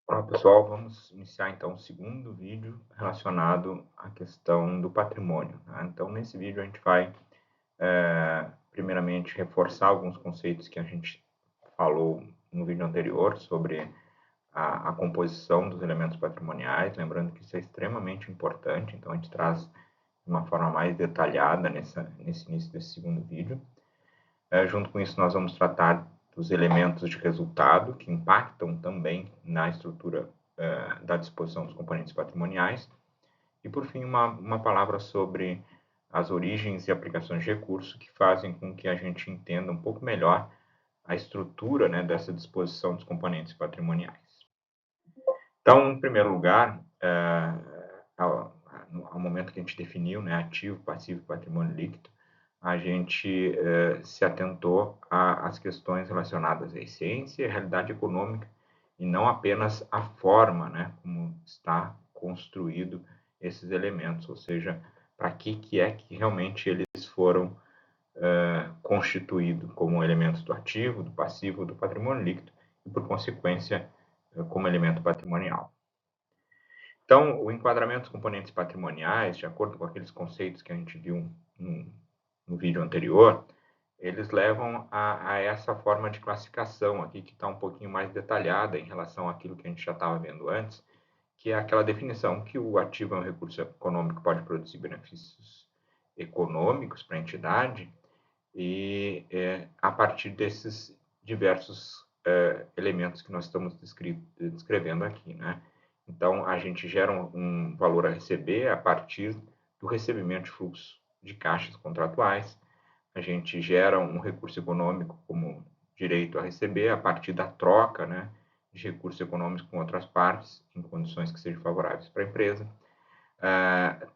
Olá pessoal, vamos iniciar então o segundo vídeo relacionado à questão do patrimônio, né? Então nesse vídeo a gente vai primeiramente reforçar alguns conceitos que a gente falou no vídeo anterior sobre a composição dos elementos patrimoniais, lembrando que isso é extremamente importante, então a gente traz de uma forma mais detalhada nesse início desse segundo vídeo. Junto com isso nós vamos tratar dos elementos de resultado que impactam também na estrutura da disposição dos componentes patrimoniais. E, por fim, uma palavra sobre as origens e aplicações de recurso que fazem com que a gente entenda um pouco melhor a estrutura, né, dessa disposição dos componentes patrimoniais. Então, em primeiro lugar, ao momento que a gente definiu, né, ativo, passivo e patrimônio líquido, a gente se atentou às questões relacionadas à essência e à realidade econômica, e não apenas à forma, né, como está construído esses elementos, ou seja, para que é que realmente eles foram constituídos como elementos do ativo, do passivo, do patrimônio líquido, e por consequência, como elemento patrimonial. Então, o enquadramento dos componentes patrimoniais, de acordo com aqueles conceitos que a gente viu no vídeo anterior, eles levam a essa forma de classificação aqui, que está um pouquinho mais detalhada em relação àquilo que a gente já estava vendo antes, que é aquela definição que o ativo é um recurso econômico que pode produzir benefícios econômicos para a entidade, e a partir desses diversos elementos que nós estamos descrevendo aqui, né? Então, a gente gera um valor a receber a partir do recebimento de fluxo de caixas contratuais, a gente gera um recurso econômico como direito a receber a partir da troca, né, de recursos econômicos com outras partes, em condições que sejam favoráveis para a empresa,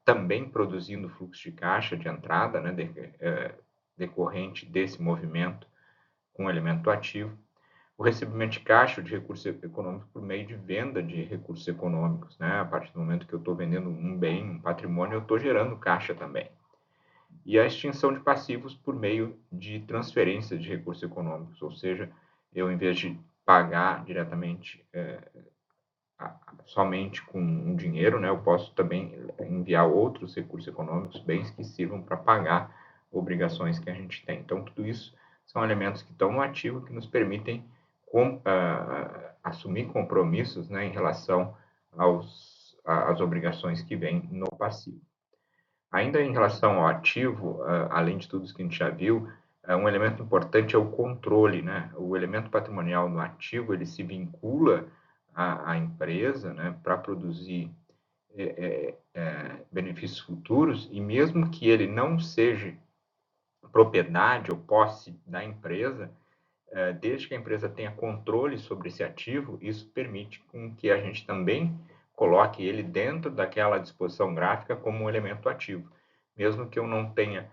também produzindo fluxo de caixa de entrada, né, decorrente desse movimento com o elemento ativo, o recebimento de caixa de recursos econômicos por meio de venda de recursos econômicos, né? A partir do momento que eu estou vendendo um bem, um patrimônio, eu estou gerando caixa também. E a extinção de passivos por meio de transferência de recursos econômicos, ou seja, eu, em vez de pagar diretamente somente com um dinheiro, né, eu posso também enviar outros recursos econômicos, bens que sirvam para pagar obrigações que a gente tem. Então, tudo isso são elementos que estão no ativo, que nos permitem assumir compromissos, né, em relação às obrigações que vêm no passivo. Ainda em relação ao ativo, além de tudo isso que a gente já viu, um elemento importante é o controle, né? O elemento patrimonial no ativo, ele se vincula à empresa, né, para produzir benefícios futuros, e mesmo que ele não seja propriedade ou posse da empresa, desde que a empresa tenha controle sobre esse ativo, isso permite com que a gente também coloque ele dentro daquela disposição gráfica como um elemento ativo. Mesmo que eu não tenha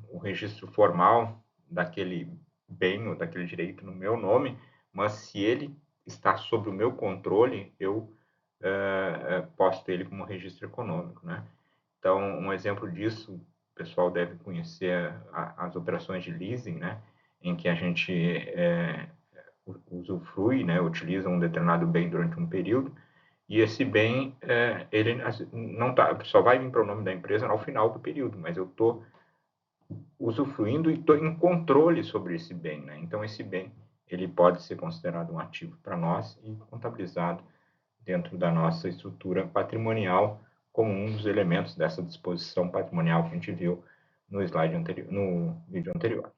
o registro formal daquele bem ou daquele direito no meu nome, mas se ele está sob o meu controle, eu posso ter ele como registro econômico, né? Então, um exemplo disso, o pessoal deve conhecer as operações de leasing, né? Em que a gente usufrui, né? Utiliza um determinado bem durante um período, e esse bem, ele não tá, só vai vir para o nome da empresa ao final do período, mas eu estou usufruindo e estou em controle sobre esse bem, né? Então, esse bem, ele pode ser considerado um ativo para nós e contabilizado dentro da nossa estrutura patrimonial como um dos elementos dessa disposição patrimonial que a gente viu no slide anterior, no vídeo anterior.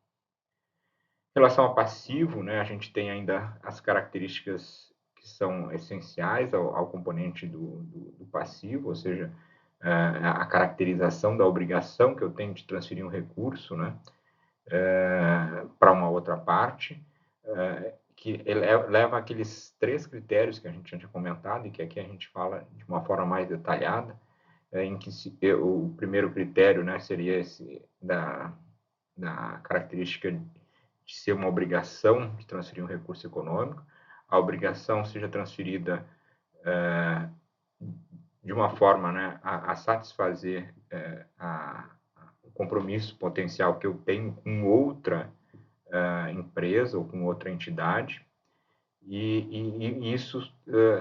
Em relação ao passivo, né, a gente tem ainda as características que são essenciais ao componente do passivo, ou seja, a caracterização da obrigação que eu tenho de transferir um recurso, né, para uma outra parte, que leva aqueles 3 critérios que a gente tinha comentado e que aqui a gente fala de uma forma mais detalhada, em que o primeiro critério, né, seria esse da característica de ser uma obrigação de transferir um recurso econômico, a obrigação seja transferida de uma forma, né, a satisfazer o compromisso potencial que eu tenho com outra empresa ou com outra entidade, E isso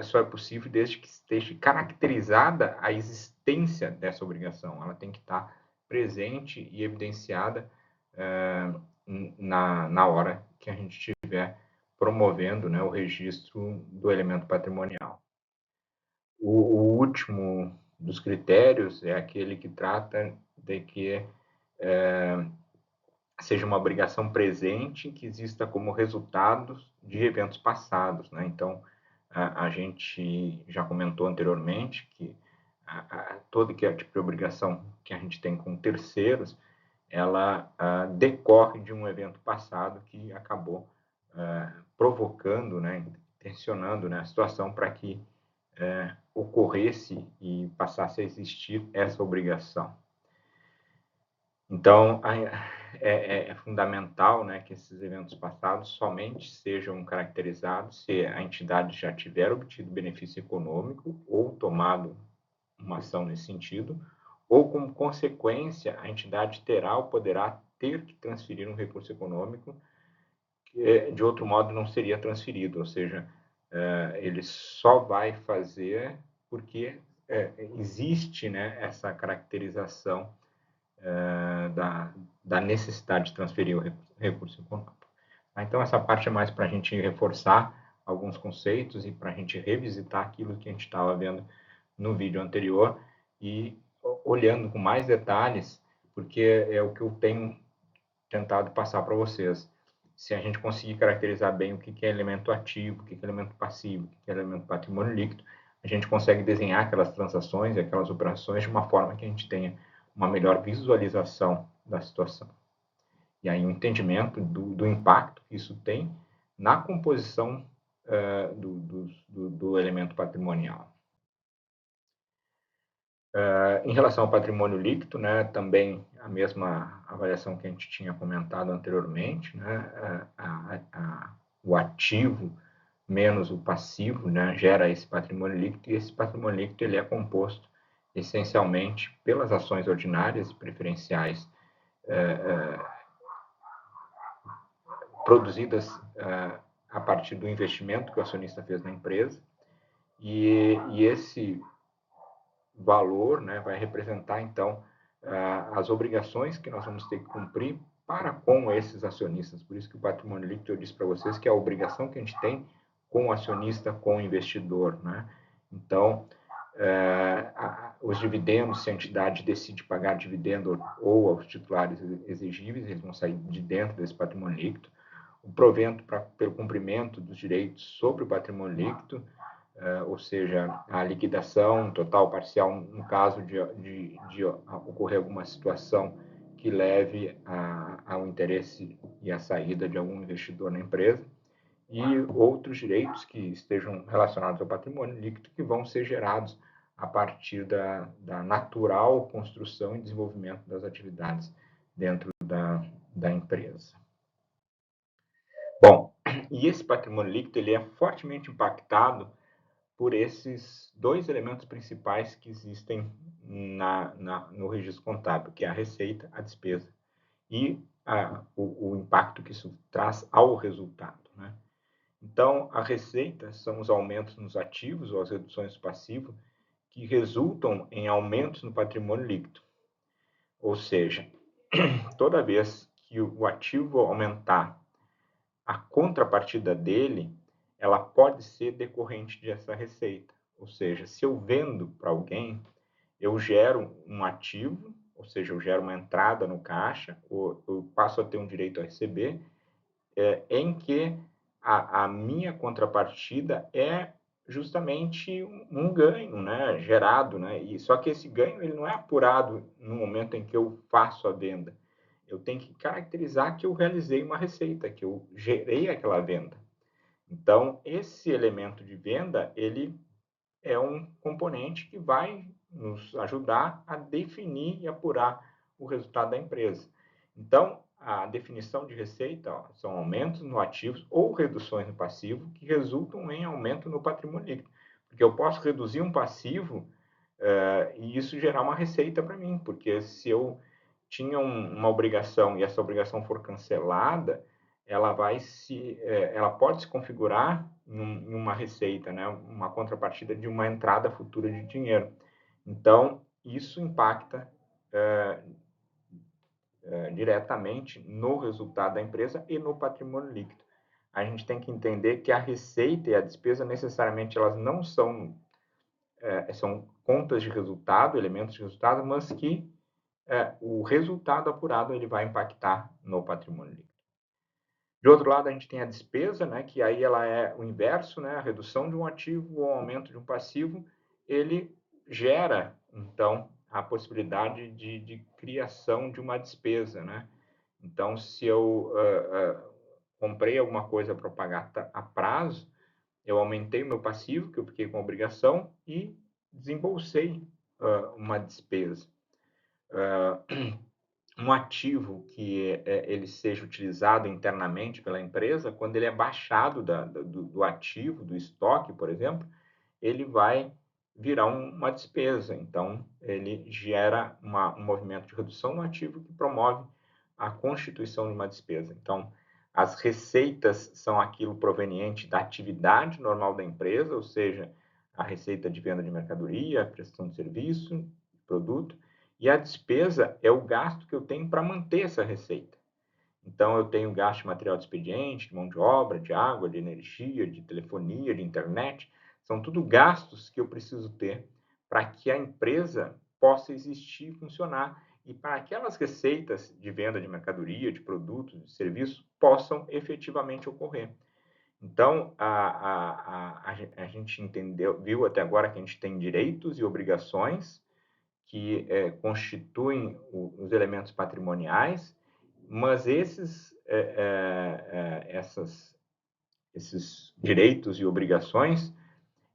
só é possível desde que esteja caracterizada a existência dessa obrigação. Ela tem que estar presente e evidenciada na hora que a gente estiver promovendo, né, o registro do elemento patrimonial. O último dos critérios é aquele que trata de que seja uma obrigação presente que exista como resultado de eventos passados, né? Então, a gente já comentou anteriormente que todo que tipo de obrigação que a gente tem com terceiros, ela decorre de um evento passado que acabou provocando, né, tensionando, né, a situação para que ocorresse e passasse a existir essa obrigação. Então, é fundamental, né, que esses eventos passados somente sejam caracterizados se a entidade já tiver obtido benefício econômico ou tomado uma ação nesse sentido, ou como consequência a entidade terá ou poderá ter que transferir um recurso econômico que de outro modo não seria transferido, ou seja, ele só vai fazer porque existe, né, essa caracterização da necessidade de transferir o recurso econômico. Então, essa parte é mais para a gente reforçar alguns conceitos e para a gente revisitar aquilo que a gente estava vendo no vídeo anterior e olhando com mais detalhes, porque é o que eu tenho tentado passar para vocês. Se a gente conseguir caracterizar bem o que é elemento ativo, o que é elemento passivo, o que é elemento patrimônio líquido, a gente consegue desenhar aquelas transações e aquelas operações de uma forma que a gente tenha uma melhor visualização da situação. E aí um entendimento do impacto que isso tem na composição do elemento patrimonial. Em relação ao patrimônio líquido, né, também a mesma avaliação que a gente tinha comentado anteriormente, né, o ativo menos o passivo, né, gera esse patrimônio líquido, e esse patrimônio líquido ele é composto essencialmente pelas ações ordinárias e preferenciais produzidas a partir do investimento que o acionista fez na empresa, e esse valor, né, vai representar, então, as obrigações que nós vamos ter que cumprir para com esses acionistas. Por isso que o patrimônio líquido, eu disse para vocês, que é a obrigação que a gente tem com o acionista, com o investidor, né? Então, os dividendos, se a entidade decide pagar dividendo ou aos titulares exigíveis, eles vão sair de dentro desse patrimônio líquido. O provento pelo cumprimento dos direitos sobre o patrimônio líquido, ou seja, a liquidação total, parcial, no caso de ocorrer alguma situação que leve ao interesse e à saída de algum investidor na empresa, e outros direitos que estejam relacionados ao patrimônio líquido que vão ser gerados a partir da natural construção e desenvolvimento das atividades dentro da empresa. Bom, e esse patrimônio líquido ele é fortemente impactado por esses dois elementos principais que existem no registro contábil, que é a receita, a despesa e o impacto que isso traz ao resultado, né? Então, a receita são os aumentos nos ativos ou as reduções do passivo que resultam em aumentos no patrimônio líquido. Ou seja, toda vez que o ativo aumentar, a contrapartida dele, ela pode ser decorrente dessa receita. Ou seja, se eu vendo para alguém, eu gero um ativo, ou seja, eu gero uma entrada no caixa, ou eu passo a ter um direito a receber, em que a minha contrapartida é justamente um ganho, né, gerado, né? E só que esse ganho ele não é apurado no momento em que eu faço a venda. Eu tenho que caracterizar que eu realizei uma receita, que eu gerei aquela venda. Então, esse elemento de venda, ele é um componente que vai nos ajudar a definir e apurar o resultado da empresa. Então, a definição de receita são aumentos no ativo ou reduções no passivo que resultam em aumento no patrimônio líquido. Porque eu posso reduzir um passivo e isso gerar uma receita para mim, porque se eu tinha uma obrigação e essa obrigação for cancelada, ela pode se configurar em uma receita, né, uma contrapartida de uma entrada futura de dinheiro. Então, isso impacta diretamente no resultado da empresa e no patrimônio líquido. A gente tem que entender que a receita e a despesa necessariamente elas não são são contas de resultado, elementos de resultado, mas que o resultado apurado ele vai impactar no patrimônio líquido. De outro lado, a gente tem a despesa, né, que aí ela é o inverso, né, a redução de um ativo ou aumento de um passivo, ele gera, então, a possibilidade de criação de uma despesa, né? Então, se eu comprei alguma coisa para pagar a prazo, eu aumentei o meu passivo, que eu fiquei com obrigação, e desembolsei uma despesa. Um ativo que ele seja utilizado internamente pela empresa, quando ele é baixado do ativo, do estoque, por exemplo, ele vai virar uma despesa. Então, ele gera um movimento de redução no ativo que promove a constituição de uma despesa. Então, as receitas são aquilo proveniente da atividade normal da empresa, ou seja, a receita de venda de mercadoria, a prestação de serviço, produto, e a despesa é o gasto que eu tenho para manter essa receita. Então, eu tenho gasto de material de expediente, de mão de obra, de água, de energia, de telefonia, de internet. São tudo gastos que eu preciso ter para que a empresa possa existir e funcionar e para que aquelas receitas de venda de mercadoria, de produtos, de serviços possam efetivamente ocorrer. Então, a gente entendeu, viu até agora que a gente tem direitos e obrigações que constituem os elementos patrimoniais, mas esses direitos e obrigações,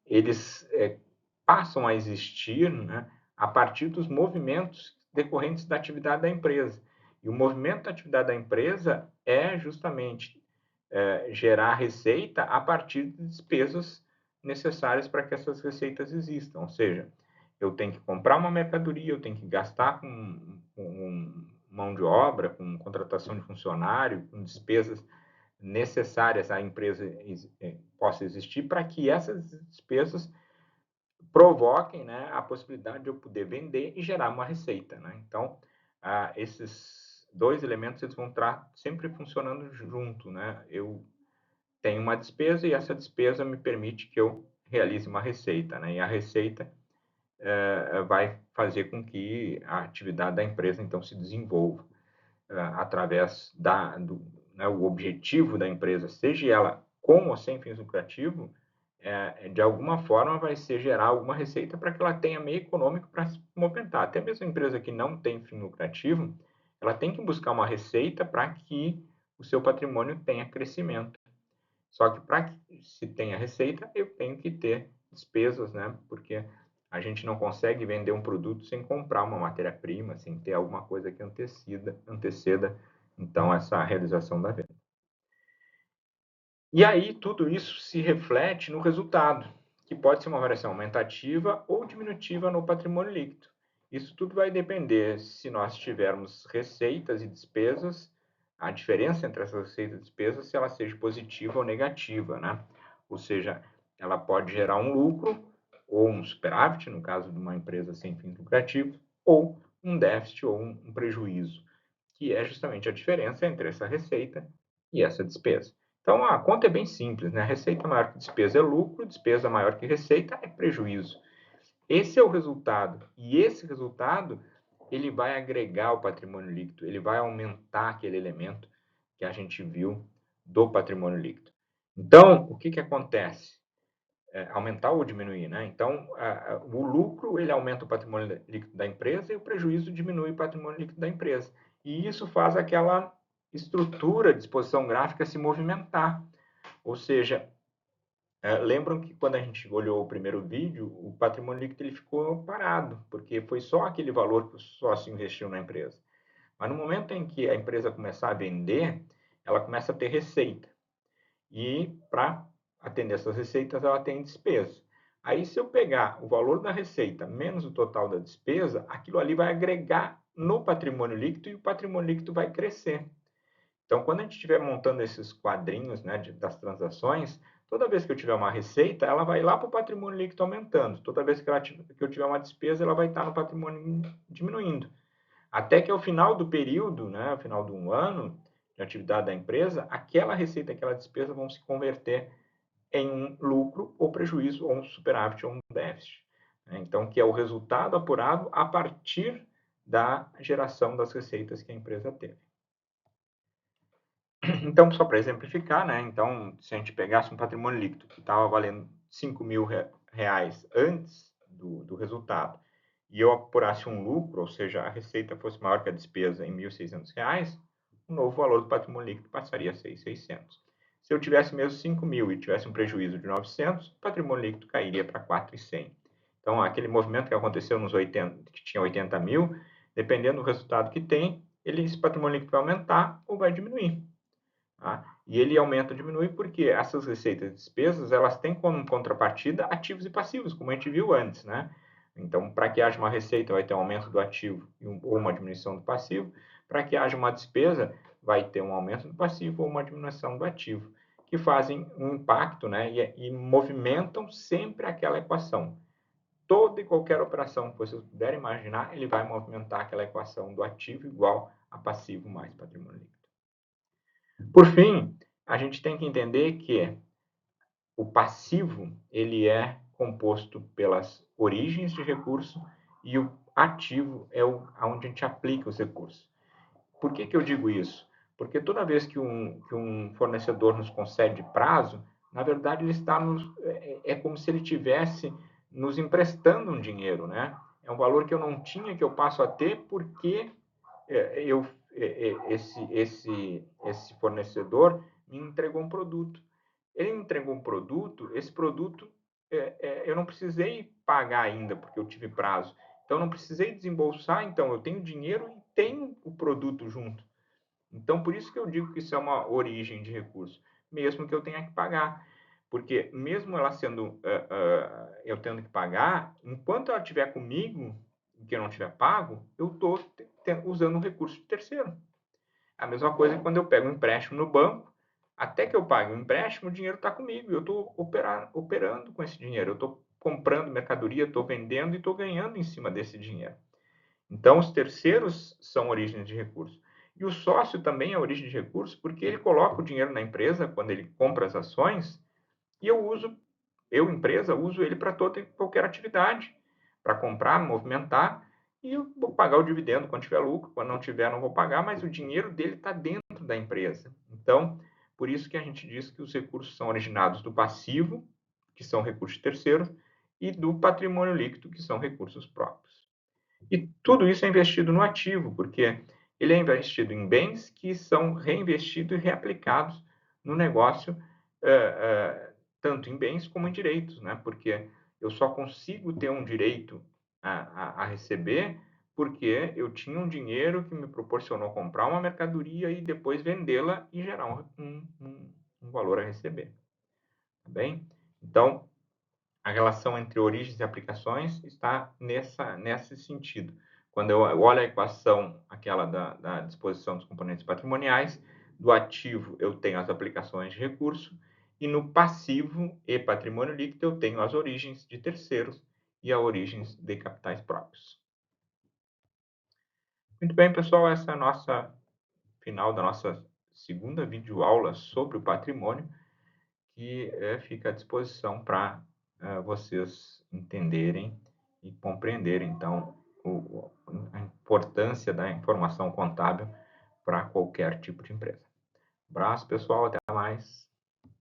eles passam a existir, né, a partir dos movimentos decorrentes da atividade da empresa. E o movimento da atividade da empresa é justamente gerar receita a partir de despesas necessárias para que essas receitas existam. Ou seja, eu tenho que comprar uma mercadoria, eu tenho que gastar com mão de obra, com contratação de funcionário, com despesas necessárias à empresa possa existir para que essas despesas provoquem, né, a possibilidade de eu poder vender e gerar uma receita, né? Então, esses dois elementos eles vão estar sempre funcionando junto, né? Eu tenho uma despesa e essa despesa me permite que eu realize uma receita, né? E a receita vai fazer com que a atividade da empresa então se desenvolva através né, o objetivo da empresa, seja ela com ou sem fins lucrativos, de alguma forma vai ser gerar alguma receita para que ela tenha meio econômico para se movimentar. Até mesmo a empresa que não tem fim lucrativo, ela tem que buscar uma receita para que o seu patrimônio tenha crescimento. Só que para que se tenha receita, eu tenho que ter despesas, né? Porque a gente não consegue vender um produto sem comprar uma matéria-prima, sem ter alguma coisa que anteceda, então, essa realização da venda. E aí, tudo isso se reflete no resultado, que pode ser uma variação aumentativa ou diminutiva no patrimônio líquido. Isso tudo vai depender se nós tivermos receitas e despesas, a diferença entre essas receitas e despesas, se ela seja positiva ou negativa, né? Ou seja, ela pode gerar um lucro ou um superávit, no caso de uma empresa sem fins lucrativos, ou um déficit ou um prejuízo, que é justamente a diferença entre essa receita e essa despesa. Então, a conta é bem simples, né? Receita maior que despesa é lucro, despesa maior que receita é prejuízo. Esse é o resultado. E esse resultado, ele vai agregar ao patrimônio líquido, ele vai aumentar aquele elemento que a gente viu do patrimônio líquido. Então, o que acontece? Aumentar ou diminuir, né? Então, o lucro, ele aumenta o patrimônio líquido da empresa e o prejuízo diminui o patrimônio líquido da empresa. E isso faz aquela estrutura de exposição gráfica se movimentar. Ou seja, lembram que quando a gente olhou o primeiro vídeo, o patrimônio líquido ele ficou parado, porque foi só aquele valor que o sócio investiu na empresa. Mas no momento em que a empresa começar a vender, ela começa a ter receita. E para atender essas receitas, ela tem despesa. Aí, se eu pegar o valor da receita menos o total da despesa, aquilo ali vai agregar no patrimônio líquido e o patrimônio líquido vai crescer. Então, quando a gente estiver montando esses quadrinhos, né, das transações, toda vez que eu tiver uma receita, ela vai lá para o patrimônio líquido aumentando. Toda vez que eu tiver uma despesa, ela vai estar no patrimônio diminuindo. Até que ao final do período, né, ao final de um ano de atividade da empresa, aquela receita, aquela despesa vão se converter em um lucro ou prejuízo, ou um superávit ou um déficit. Então, que é o resultado apurado a partir da geração das receitas que a empresa teve. Então, só para exemplificar, né? Então, se a gente pegasse um patrimônio líquido que estava valendo 5 mil reais antes do resultado e eu apurasse um lucro, ou seja, a receita fosse maior que a despesa em 1.600 reais, o novo valor do patrimônio líquido passaria a ser 600. Se eu tivesse mesmo 5 mil e tivesse um prejuízo de 900, o patrimônio líquido cairia para 4.100. Então, aquele movimento que aconteceu nos 80, que tinha 80 mil, dependendo do resultado que tem, esse patrimônio líquido vai aumentar ou vai diminuir. Tá? E ele aumenta ou diminui porque essas receitas e despesas elas têm como contrapartida ativos e passivos, como a gente viu antes, né? Então, para que haja uma receita, vai ter um aumento do ativo ou uma diminuição do passivo. Para que haja uma despesa, vai ter um aumento do passivo ou uma diminuição do ativo, que fazem um impacto, né? E movimentam sempre aquela equação. Toda e qualquer operação que vocês puderem imaginar, ele vai movimentar aquela equação do ativo igual a passivo mais patrimônio líquido. Por fim, a gente tem que entender que o passivo ele é composto pelas origens de recurso e o ativo é onde a gente aplica os recursos. Por que eu digo isso? Porque toda vez que um fornecedor nos concede prazo, na verdade ele está é como se ele estivesse nos emprestando um dinheiro, né? É um valor que eu não tinha, que eu passo a ter porque esse fornecedor me entregou um produto. Ele me entregou um produto, esse produto eu não precisei pagar ainda, porque eu tive prazo. Então, eu não precisei desembolsar, então eu tenho dinheiro e tenho o produto junto. Então, por isso que eu digo que isso é uma origem de recurso, mesmo que eu tenha que pagar. Porque mesmo ela sendo, eu tendo que pagar, enquanto ela estiver comigo, que eu não tiver pago, eu estou usando um recurso de terceiro. A mesma coisa que quando eu pego um empréstimo no banco, até que eu pague o empréstimo, o dinheiro está comigo. Eu estou operando com esse dinheiro. Eu estou comprando mercadoria, estou vendendo e estou ganhando em cima desse dinheiro. Então, os terceiros são origens de recursos. E o sócio também é origem de recursos porque ele coloca o dinheiro na empresa quando ele compra as ações e empresa, uso ele para toda e qualquer atividade, para comprar, movimentar, e eu vou pagar o dividendo quando tiver lucro, quando não tiver não vou pagar, mas o dinheiro dele está dentro da empresa. Então, por isso que a gente diz que os recursos são originados do passivo, que são recursos terceiros, e do patrimônio líquido, que são recursos próprios. E tudo isso é investido no ativo, porque ele é investido em bens que são reinvestidos e reaplicados no negócio, tanto em bens como em direitos, né? Porque eu só consigo ter um direito a receber porque eu tinha um dinheiro que me proporcionou comprar uma mercadoria e depois vendê-la e gerar um valor a receber. Tá bem? Então, a relação entre origens e aplicações está nesse sentido. Quando eu olho a equação, aquela da disposição dos componentes patrimoniais, do ativo eu tenho as aplicações de recurso, e no passivo e patrimônio líquido eu tenho as origens de terceiros e as origens de capitais próprios. Muito bem, pessoal, essa é a nossa final da nossa segunda videoaula sobre o patrimônio, que fica à disposição para vocês entenderem e compreenderem, então, a importância da informação contábil para qualquer tipo de empresa. Abraço, pessoal, até mais.